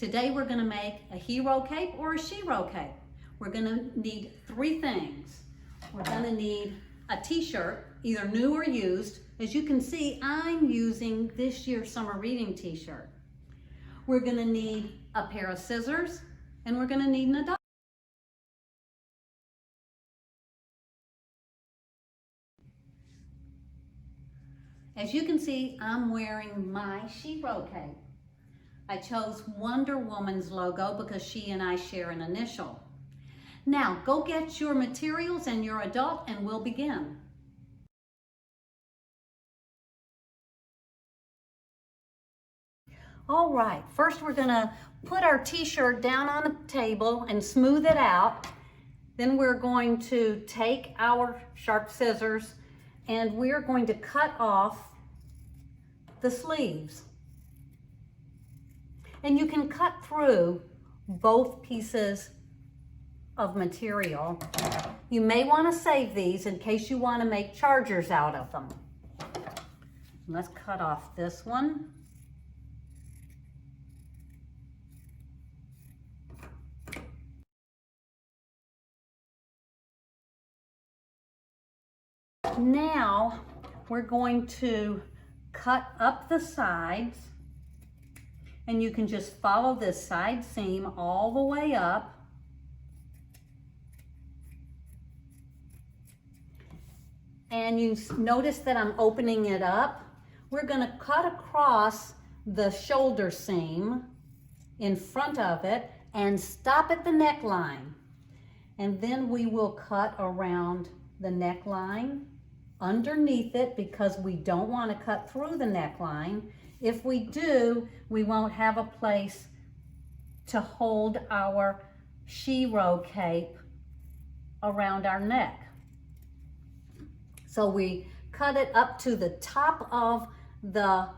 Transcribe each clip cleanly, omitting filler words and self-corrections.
Today we're going to make a hero cape or a shero cape. We're going to need three things. We're going to need a t-shirt, either new or used. As you can see, I'm using this year's summer reading t-shirt. We're going to need a pair of scissors, and we're going to need an adult. As you can see, I'm wearing my shero cape. I chose Wonder Woman's logo because she and I share an initial. Now, go get your materials and your adult and we'll begin. All right, first we're gonna put our t-shirt down on the table and smooth it out. Then we're going to take our sharp scissors and we're going to cut off the sleeves. And you can cut through both pieces of material. You may want to save these in case you want to make chargers out of them. Let's cut off this one. Now we're going to cut up the sides, and you can just follow this side seam all the way up. And you notice that I'm opening it up. We're going to cut across the shoulder seam in front of it and stop at the neckline. And then we will cut around the neckline underneath it because we don't want to cut through the neckline. If we do, we won't have a place to hold our shero cape around our neck. So we cut it up to the top of the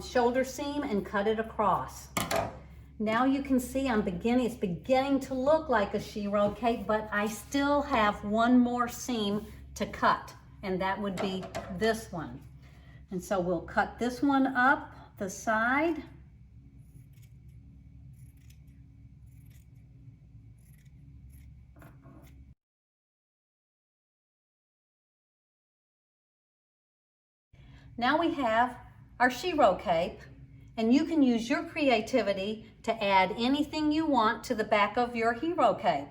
shoulder seam and cut it across. Now you can see it's beginning to look like a shero cape, but I still have one more seam to cut, and that would be this one. And so we'll cut this one up the side. Now we have our shero cape, and you can use your creativity to add anything you want to the back of your hero cape.